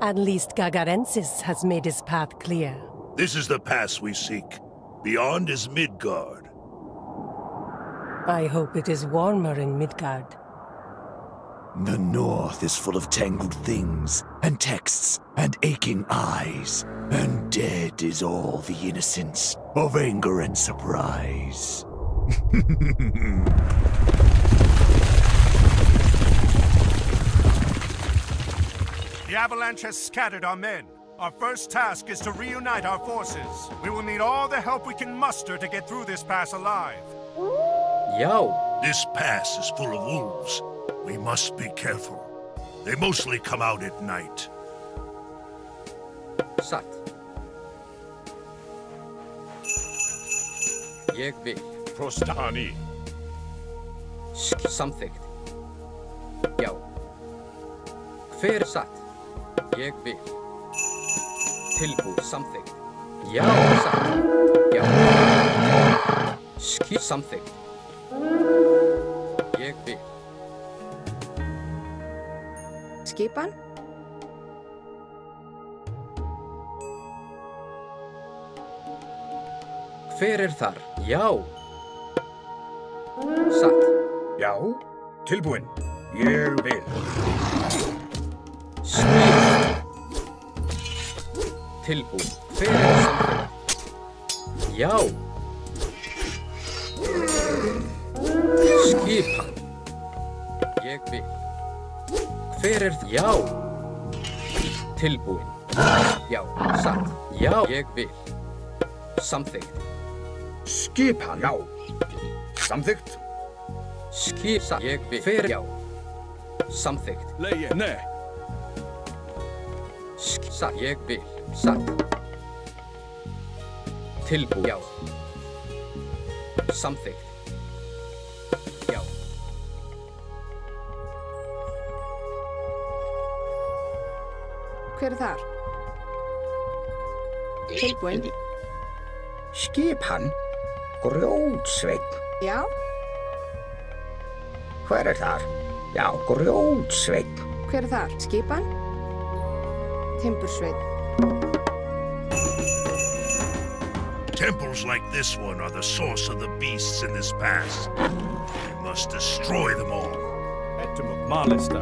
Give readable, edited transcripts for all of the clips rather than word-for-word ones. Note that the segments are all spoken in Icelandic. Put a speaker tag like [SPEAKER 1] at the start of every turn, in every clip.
[SPEAKER 1] At least Gagarensis has made his path clear.
[SPEAKER 2] This is the pass we seek. Beyond is Midgard.
[SPEAKER 1] I hope it is warmer in Midgard.
[SPEAKER 3] The north is full of tangled things, and texts, and aching eyes. And dead is all the innocence of anger and surprise.
[SPEAKER 4] The avalanche has scattered our men. Our first task is to reunite our forces. We will need all the help we can muster to get through this pass alive.
[SPEAKER 5] Yo.
[SPEAKER 2] This pass is full of wolves. We must be careful. They mostly come out at night.
[SPEAKER 5] Satt. Ég vil.
[SPEAKER 4] Prostani.
[SPEAKER 5] Samþykkt. Já. Hver satt? Ég vil. Tilbúð samþykkt. Já, satt. Já. Samþykkt. Ég vil.
[SPEAKER 6] Skipan?
[SPEAKER 5] Hver þar? Já. Satt.
[SPEAKER 4] Já, tilbúin. Ég vil.
[SPEAKER 5] Skip. Tilbúin. Hver samþykkt? Já. Skipan. Ég vil. Hver já? Tilbúin. Já, satt. Já, ég vil. Samþykkt.
[SPEAKER 4] Skipan, já. Samþykkt.
[SPEAKER 5] Skip, satt. Ég vil. Hver já? Samþykkt.
[SPEAKER 4] Leie, nei.
[SPEAKER 5] Satt. Ég vil. Satt. Tilbúin. Já. Samþykkt. Já.
[SPEAKER 6] Hver þar? Tilbúin.
[SPEAKER 7] Skipan? Grjótsveinn.
[SPEAKER 6] Já.
[SPEAKER 7] Hver þar? Já, Grjótsveinn.
[SPEAKER 6] Hver þar? Skipan? Timbursveinn.
[SPEAKER 2] Temples like this one are the source of the beasts in this pass. We must destroy them all.
[SPEAKER 4] Ettum Malista.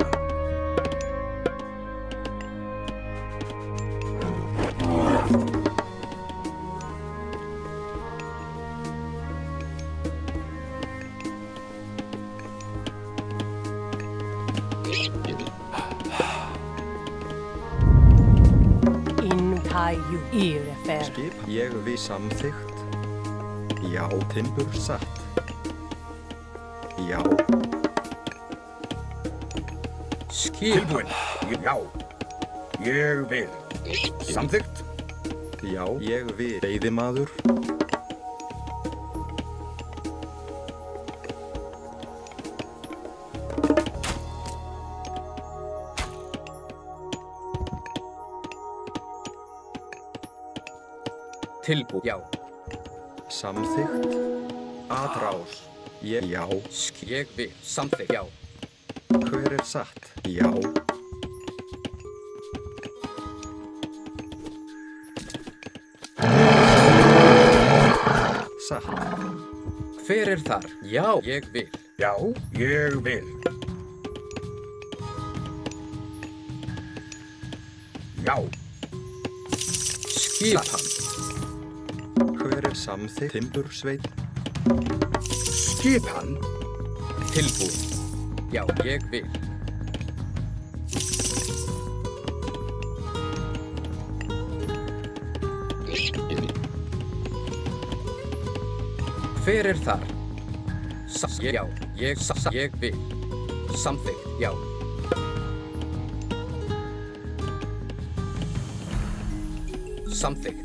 [SPEAKER 8] Skip, ég við samþykkt. Já, timbur satt. Já.
[SPEAKER 5] Skip.
[SPEAKER 4] Tilbúin. Já. Ég vil. Samþykkt.
[SPEAKER 8] Já, ég vil. Veiðimaður.
[SPEAKER 5] Tilbúin. Já.
[SPEAKER 8] Samþykkt. Atrás. Ég. Já.
[SPEAKER 5] Ég vil. Samþykkt. Já.
[SPEAKER 8] Hver satt? Já. Satt.
[SPEAKER 5] Hver þar? Já. Ég vil.
[SPEAKER 4] Já, ég vil. Já.
[SPEAKER 5] Skipan.
[SPEAKER 8] Hver samþykkt? Timbursveinn.
[SPEAKER 4] Skipan.
[SPEAKER 5] Tilbúin. Já, ég vil. Hver þar? Já, ég vil. Samþykkt, já. Samþykkt.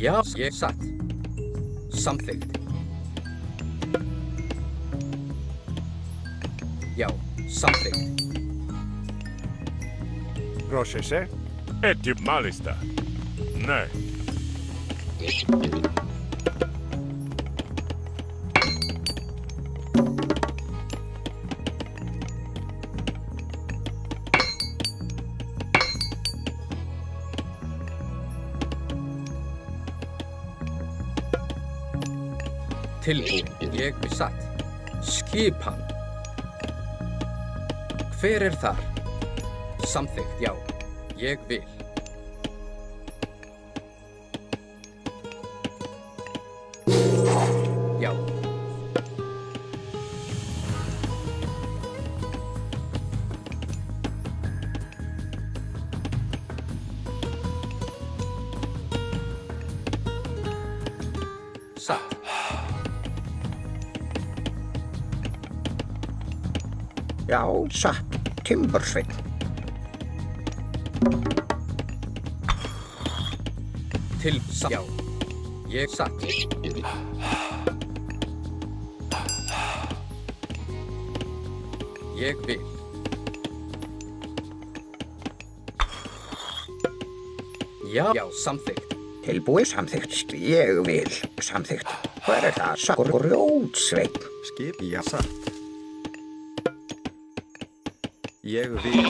[SPEAKER 5] Já, ég satt. Samþykkt. Já, samþykkt.
[SPEAKER 4] Proszę się. Eti malista. Nej.
[SPEAKER 5] Tilbúin, ég satt. Skipan. Hver er þar? Samþykkt, já. Ég vil. Já. Satt.
[SPEAKER 7] Já, satt. Timbursveit.
[SPEAKER 5] Já. Ég satt. Ég vil. Já, samþykkt.
[SPEAKER 7] Tilbúið samþykkt. Ég vil. Samþykkt. Hver er það? Satt. Grjótsveit.
[SPEAKER 8] Skip, já, satt. Ég vil.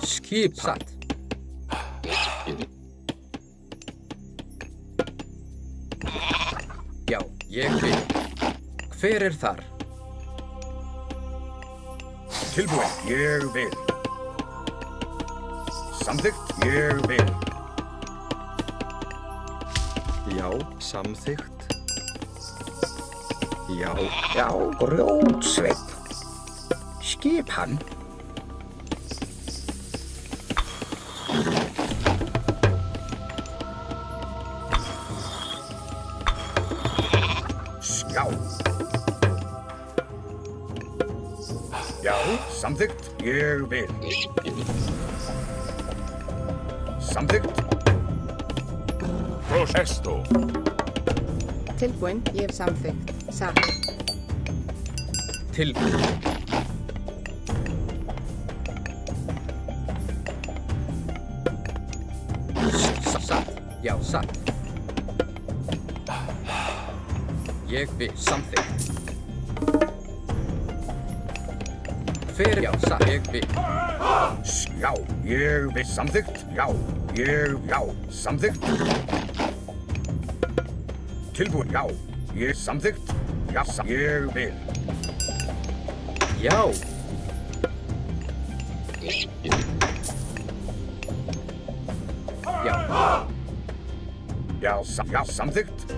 [SPEAKER 5] Skip satt. Já, ég vil. Hver er þar?
[SPEAKER 4] Tilbúin, ég vil. Samþykkt, ég vil.
[SPEAKER 8] Já, samþykkt. Já.
[SPEAKER 7] Já, grjótsveit. Skipan.
[SPEAKER 4] Já. Já, samþykkt, ég vil. Samþykkt. Procesto.
[SPEAKER 6] Tilbúin, ég hef samþykkt. Satt.
[SPEAKER 5] Tilbúin. Satt. Já, satt. Ég vil. Samþykkt. Hver, já, satt. Ég vil.
[SPEAKER 4] Já, ég vil. Samþykkt. Já, já, samþykkt. Tilbúin, já. Ég samþykkt. Já, ég vil.
[SPEAKER 5] Já. Já.
[SPEAKER 4] Já, samþykkt.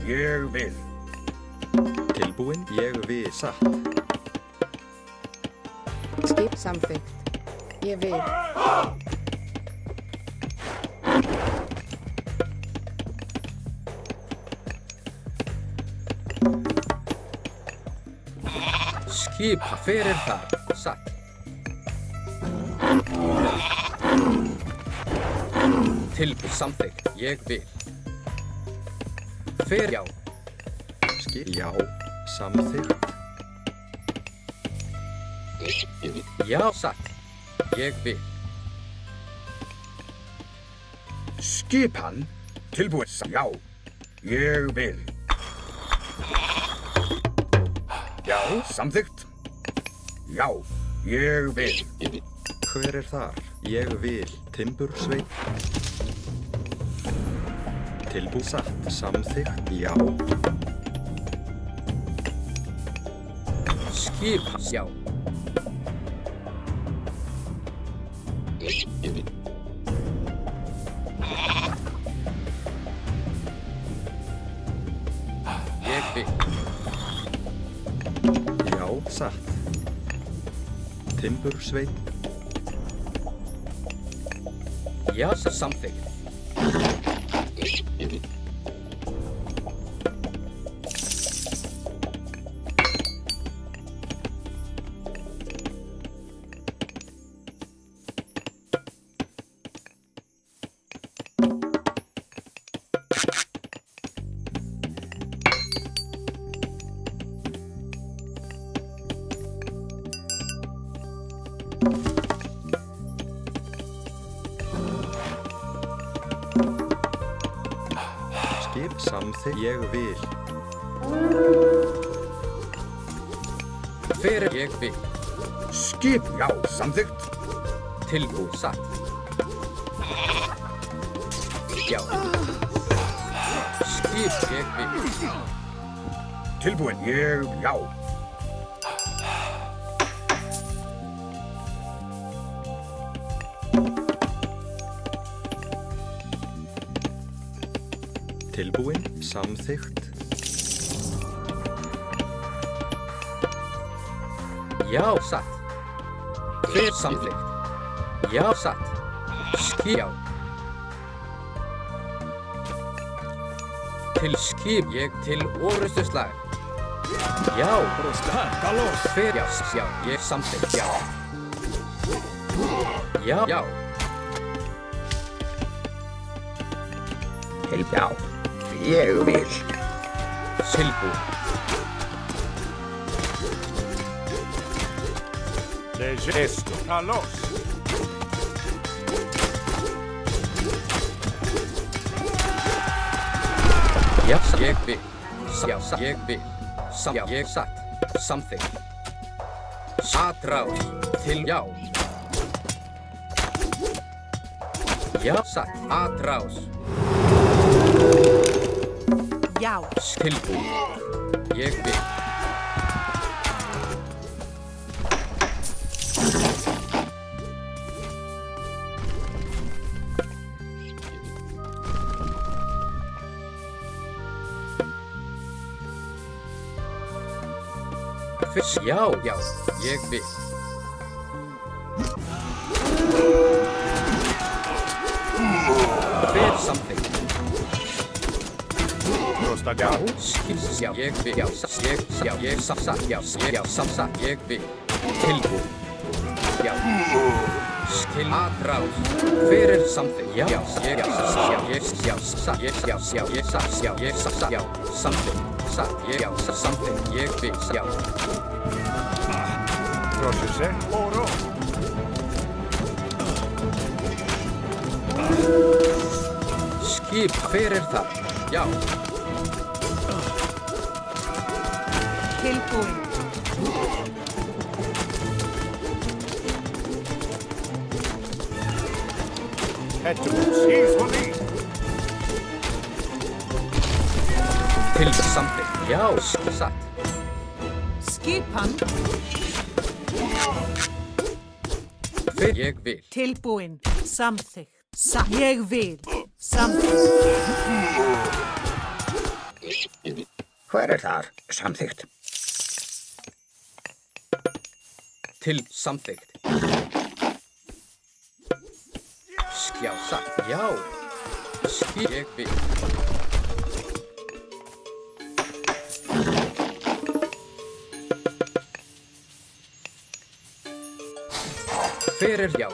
[SPEAKER 4] Ég vil.
[SPEAKER 8] Tilbúin, ég vil. Satt.
[SPEAKER 6] Skip samþykkt. Ég vil.
[SPEAKER 5] Skipa, hver er þar? Satt. Tilbúin, samþykkt. Ég vil. Hver, já.
[SPEAKER 8] Skip, já, samþykkt.
[SPEAKER 5] Já, satt. Ég vil.
[SPEAKER 4] Skipan. Tilbúin, já. Ég vil. Já, samþykkt. Já, ég vil.
[SPEAKER 8] Hver er þar? Ég vil. Timbursveit. Tilbúið satt. Samþykkt. Já.
[SPEAKER 5] Skipa, já. Ég vil.
[SPEAKER 8] Já, satt. Timbursveit.
[SPEAKER 5] Já, samþykkt.
[SPEAKER 8] Skip samþykkt. Ég vil.
[SPEAKER 5] Fyrir ég vil.
[SPEAKER 7] Skip, já, samþykkt.
[SPEAKER 5] Tilbúið satt. Já. Skip ég vil.
[SPEAKER 7] Tilbúin, ég, já.
[SPEAKER 8] Tilbúin, samþykkt.
[SPEAKER 5] Já, satt. Fyrir samþykkt. Já, satt. Skip, já. Til skip ég til orrustuslag. Já. Fyrir, já, ég samþykkt, já. Já, já.
[SPEAKER 7] Já, ég vil.
[SPEAKER 5] Tilbúið.
[SPEAKER 4] Esto. Kalos.
[SPEAKER 5] Já, ég vil. Já, ég vil. Já, ég satt. Samþykkt. Atrás. Til, já. Já, satt. Atrás.
[SPEAKER 9] Já.
[SPEAKER 5] Tilbúið. Ég vil. Fyrst, já, já, ég vil. Fyrir samþykkt.
[SPEAKER 4] Já.
[SPEAKER 5] Já, ég vil. Já, ég satt, já, satt, ég vil. Tilbúið. Já. Til atrás. Fyrir samþykkt. Já, samþykkt. Satt, já, samþykkt. Ég vil, já.
[SPEAKER 4] Proszę się. Oro.
[SPEAKER 5] Skip fyrir það. Já.
[SPEAKER 9] Tilbúin.
[SPEAKER 4] He's for me.
[SPEAKER 5] Til samþykkt. Já, satt.
[SPEAKER 9] Skipan.
[SPEAKER 5] Fyrir ég vil.
[SPEAKER 9] Tilbúin. Samþykkt. Ég vil. Samþykkt.
[SPEAKER 7] Hver þar? Samþykkt.
[SPEAKER 5] Til samþykkt. Já, satt. Já. Skip ég vil. Fyrir, já.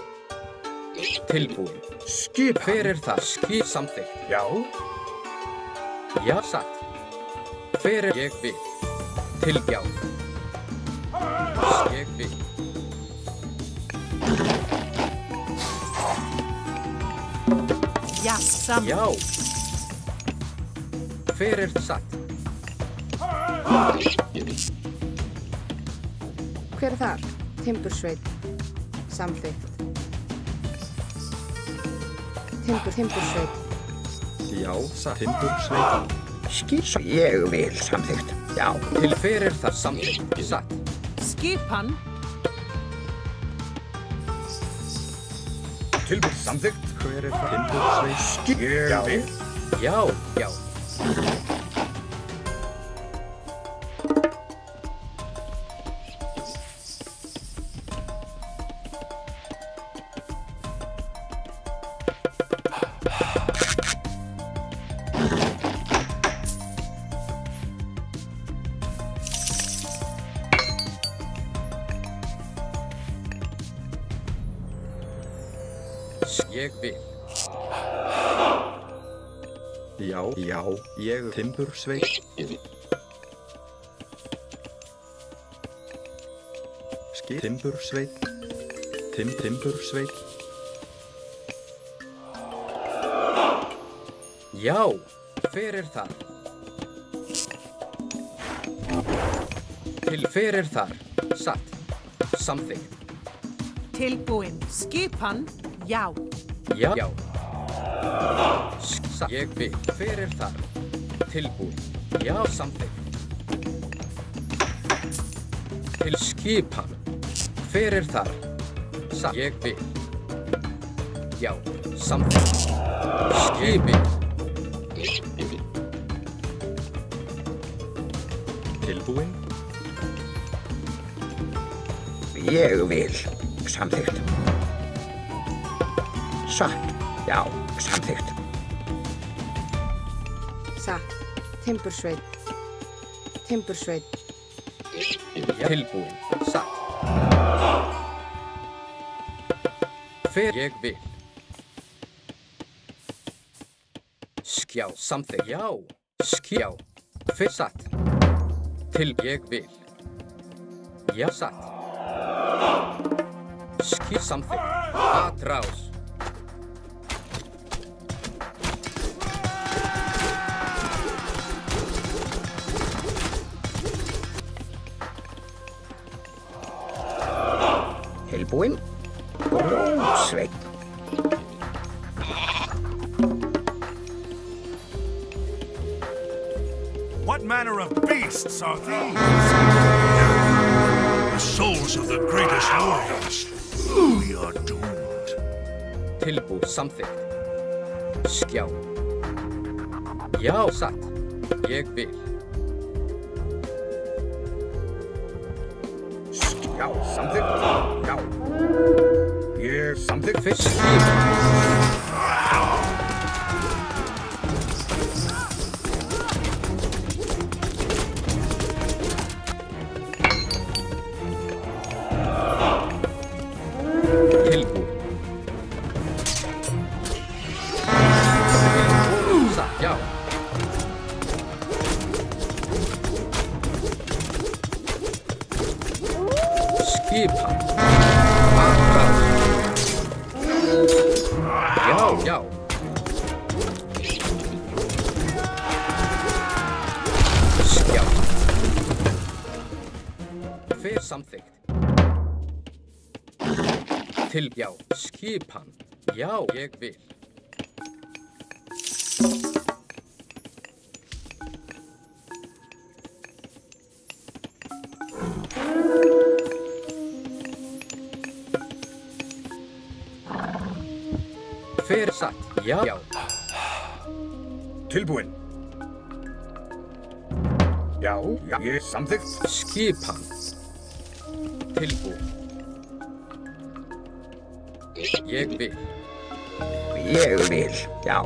[SPEAKER 5] Tilbúin.
[SPEAKER 7] Skip.
[SPEAKER 5] Fyrir það. Skip samþykkt.
[SPEAKER 4] Já.
[SPEAKER 5] Já, satt. Fyrir ég vil. Til, já. Ég vil.
[SPEAKER 9] Já, samþykkt.
[SPEAKER 5] Já. Fyrir satt.
[SPEAKER 6] Hver er þar? Timbursveit. Samþykkt. Timbursveit.
[SPEAKER 8] Já, satt. Timbursveit.
[SPEAKER 7] Skip, ég vil. Samþykkt. Já.
[SPEAKER 5] Til fyrir það samþykkt. Satt.
[SPEAKER 9] Skipan.
[SPEAKER 7] Tilbúin, samþykkt.
[SPEAKER 8] Hver er það? Timbursveit.
[SPEAKER 7] Skip, ég vil.
[SPEAKER 5] Já, já. Ég vil.
[SPEAKER 8] Já, já, ég timbursveit. Skip. Timbursveit. Timbursveit.
[SPEAKER 5] Já, Fyrir þar. Fyrir þar. Satt. Samþykkt.
[SPEAKER 9] Tilbúin. Skipan, já.
[SPEAKER 5] Já. Satt. Ég vil. Fyrir þar. Tilbúin. Já, samþykkt. Til skipan. Fyrir þar. Satt. Ég vil. Já, samþykkt. Skipin.
[SPEAKER 8] Tilbúin.
[SPEAKER 7] Ég vil. Samþykkt. Satt. Já, samþykkt.
[SPEAKER 6] Satt. Timbursveit. Timbursveit.
[SPEAKER 5] Tilbúin. Satt. Ég vil. Skjá, samþykkt. Já. Skjá. Satt. Ég vil. Já, satt. Samþykkt. Atrás.
[SPEAKER 7] Tilbúin. Rótsveinn.
[SPEAKER 4] What manner of beasts are these?
[SPEAKER 2] The souls of the greatest warriors. We are doomed.
[SPEAKER 5] Tilbúin. Samþykkt. Skjá. Já, satt. Ég vil.
[SPEAKER 7] Já, samþykkt. Já. Ég samþykkt.
[SPEAKER 5] Fyrst Tilbúin. Satt. Já. Skipan. Já. Skjá. Fyrir samþykkt. Já. Skipan. Já, ég vil. Fyrir satt. Já.
[SPEAKER 7] Tilbúin. Já, ég samþykkt.
[SPEAKER 5] Skipan. Tilbúin. Ég vil.
[SPEAKER 7] Ég vil. Já.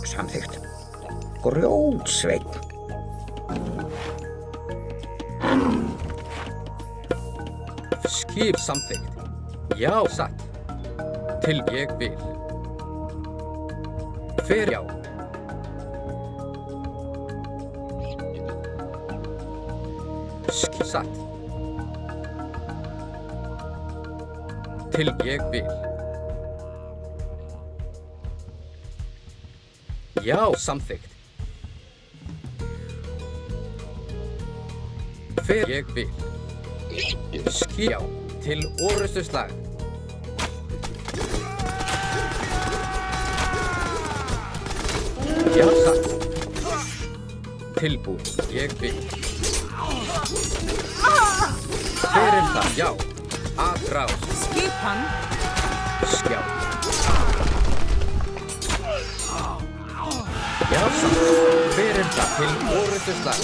[SPEAKER 7] Samþykkt. Grjótsveinn.
[SPEAKER 5] Skip samþykkt. Já, satt. Ég vil. Fyrir já. Satt. Ég vil. Já, samþykkt. Fyrir ég vil. Skjá til orustuslag. Já, satt. Tilbúin, ég vil. Fyrir það, já. Atrás.
[SPEAKER 9] Skipan.
[SPEAKER 5] Skjá. Já, satt. Fyrir það til orustuslag.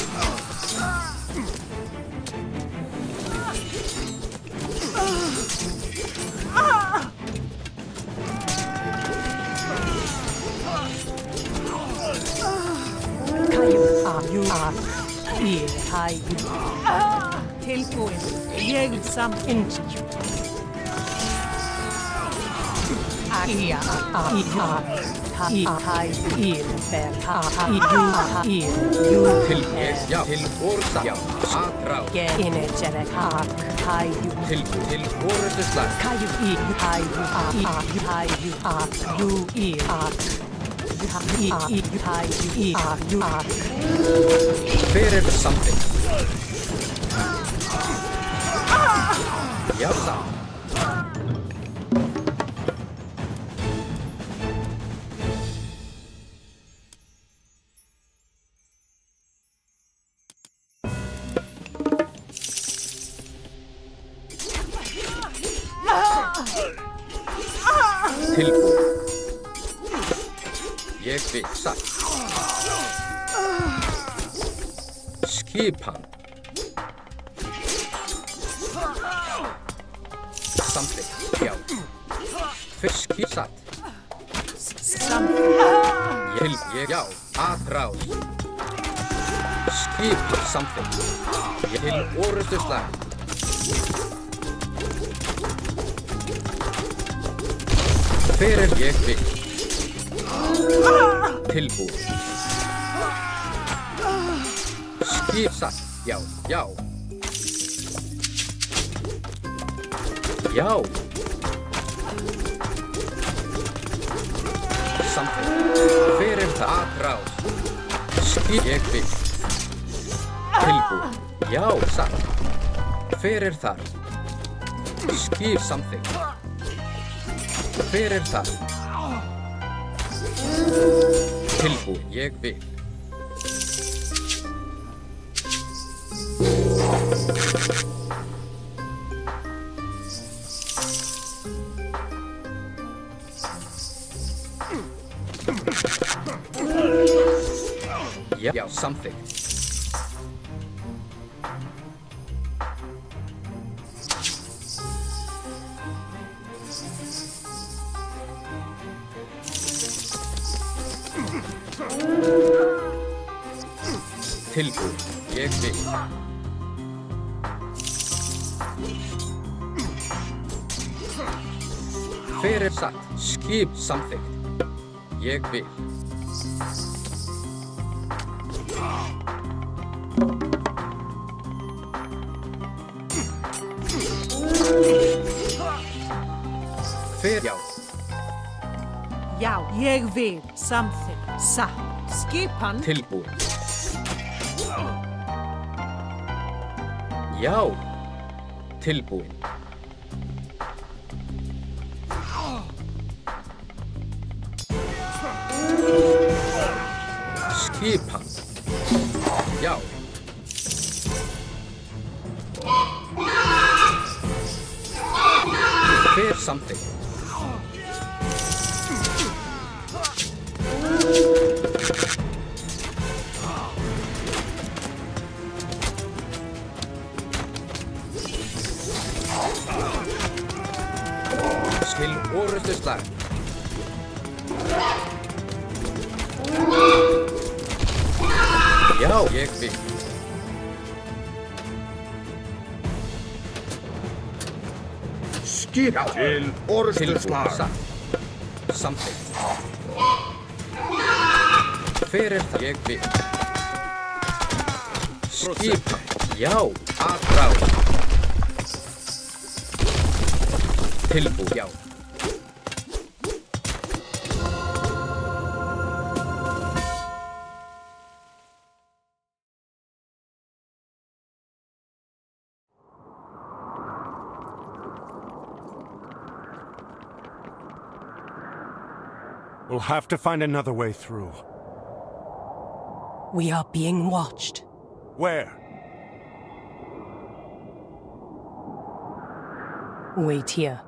[SPEAKER 9] Tilbúin, ég samþykkt.
[SPEAKER 5] Já, til orða, já, atrás. Til orustuslag. Hver something? Já, það. Tilbúið. Ég vil satt. Skipan. Samþykkt. Já. Fiski satt. Samþykkt. Já. Aðráð. Skipan samþykkt. Til orustuslag. Hver ég vil. Tilbúið. Skip satt. Já, já. Já. Samþykkt. Hver það? Aðráð. Skip ég vil. Tilbúið. Já, satt. Hver þar? Skip samþykkt. Hver það? Tilbúið. Ég vil. Já, samþykkt. Tilbúið. Ég vil. Hver satt? Skip samþykkt. Ég vil. Hver já.
[SPEAKER 9] Já, ég vil. Samþykkt. Satt. Skipan.
[SPEAKER 5] Tilbúið. Já. Tilbúin. Skipan. Já. Hver samþykkt. Til orustuslag. Já, ég vil.
[SPEAKER 7] Skip til orustuslag.
[SPEAKER 5] Samþykkt. Hver það? Ég vil. Skipan. Já, aðráð. Tilbúið. Já.
[SPEAKER 4] We'll have to find another way through.
[SPEAKER 1] We are being watched.
[SPEAKER 4] Where?
[SPEAKER 1] Wait here.